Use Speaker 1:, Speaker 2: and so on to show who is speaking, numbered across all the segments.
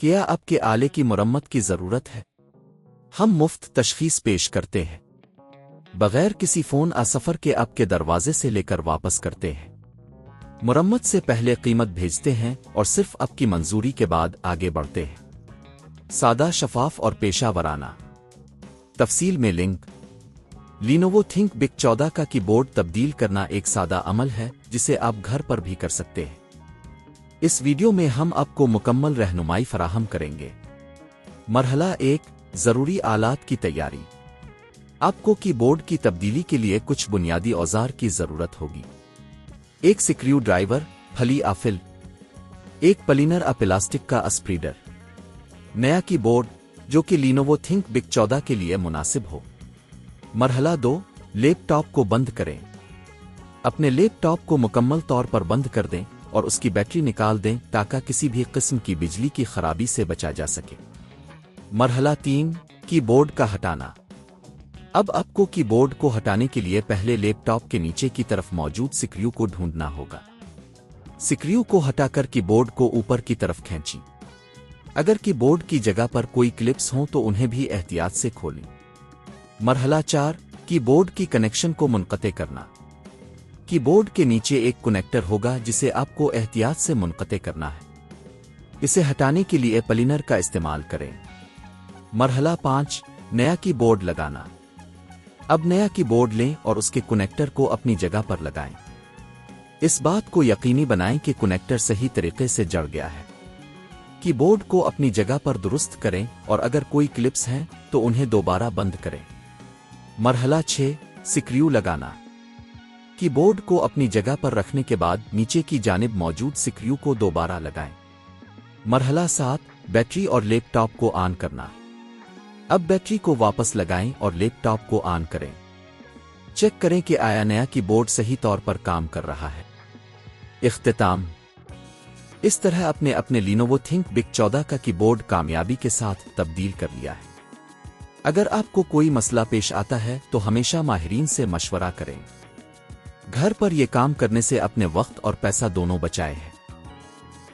Speaker 1: کیا آپ کے آلے کی مرمت کی ضرورت ہے؟ ہم مفت تشخیص پیش کرتے ہیں، بغیر کسی فون سفر کے آپ کے دروازے سے لے کر واپس کرتے ہیں۔ مرمت سے پہلے قیمت بھیجتے ہیں اور صرف آپ کی منظوری کے بعد آگے بڑھتے ہیں۔ سادہ، شفاف اور پیشہ ورانہ۔ تفصیل میں لنک۔ لینوو تھنک بک 14 کا کی بورڈ تبدیل کرنا ایک سادہ عمل ہے جسے آپ گھر پر بھی کر سکتے ہیں۔ اس ویڈیو میں ہم آپ کو مکمل رہنمائی فراہم کریں گے۔ مرحلہ 1، ضروری آلات کی تیاری۔ آپ کو کی بورڈ کی تبدیلی کے لیے کچھ بنیادی اوزار کی ضرورت ہوگی۔ ایک سکریو ڈرائیور، پھلی آفل، ایک پلینر پلاسٹک کا اسپریڈر، نیا کی بورڈ جو کہ لینوو تھنک بک 14 کے لیے مناسب ہو۔ مرحلہ 2، لیپ ٹاپ کو بند کریں۔ اپنے لیپ ٹاپ کو مکمل طور پر بند کر دیں اور اس کی بیٹری نکال دیں تاکہ کسی بھی قسم کی بجلی کی خرابی سے بچا جا سکے۔ مرحلہ 3، کی بورڈ کا ہٹانا۔ اب آپ کو کی بورڈ کو ہٹانے کے لیے پہلے لیپ ٹاپ کے نیچے کی طرف موجود سکریو کو ڈھونڈنا ہوگا۔ سکریو کو ہٹا کر کی بورڈ کو اوپر کی طرف کھینچیں۔ اگر کی بورڈ کی جگہ پر کوئی کلپس ہوں تو انہیں بھی احتیاط سے کھولیں۔ مرحلہ 4، کی بورڈ کی کنیکشن کو منقطع کرنا۔ کی بورڈ کے نیچے ایک کنیکٹر ہوگا جسے آپ کو احتیاط سے منقطع کرنا ہے۔ اسے ہٹانے کے لیے پلینر کا استعمال کریں۔ مرحلہ 5، نیا کی بورڈ لگانا۔ اب نیا کی بورڈ لیں اور اس کے کنیکٹر کو اپنی جگہ پر لگائیں۔ اس بات کو یقینی بنائیں کہ کنیکٹر صحیح طریقے سے جڑ گیا ہے۔ کی بورڈ کو اپنی جگہ پر درست کریں اور اگر کوئی کلپس ہیں تو انہیں دوبارہ بند کریں۔ مرحلہ 6، سکریو لگانا۔ کی بورڈ کو اپنی جگہ پر رکھنے کے بعد نیچے کی جانب موجود سکریو کو دوبارہ لگائیں۔ مرحلہ 7، بیٹری اور لیپ ٹاپ کو آن کرنا۔ اب بیٹری کو واپس لگائیں اور لیپ ٹاپ کو آن کریں۔ چیک کریں کہ آیا نیا کی بورڈ صحیح طور پر کام کر رہا ہے۔ اختتام۔ اس طرح اپنے لینوو تھنک بک 14 کا کی بورڈ کامیابی کے ساتھ تبدیل کر لیا ہے۔ اگر آپ کو کوئی مسئلہ پیش آتا ہے تو ہمیشہ ماہرین سے مشورہ کریں۔ گھر پر یہ کام کرنے سے اپنے وقت اور پیسہ دونوں بچائے ہیں۔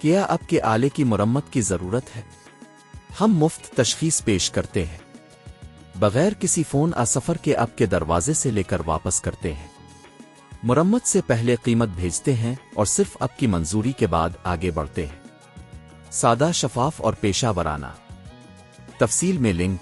Speaker 1: کیا آپ کے آلے کی مرمت کی ضرورت ہے؟ ہم مفت تشخیص پیش کرتے ہیں، بغیر کسی فون سفر کے آپ کے دروازے سے لے کر واپس کرتے ہیں۔ مرمت سے پہلے قیمت بھیجتے ہیں اور صرف آپ کی منظوری کے بعد آگے بڑھتے ہیں۔ سادہ، شفاف اور پیشہ ورانہ۔ تفصیل میں لنک۔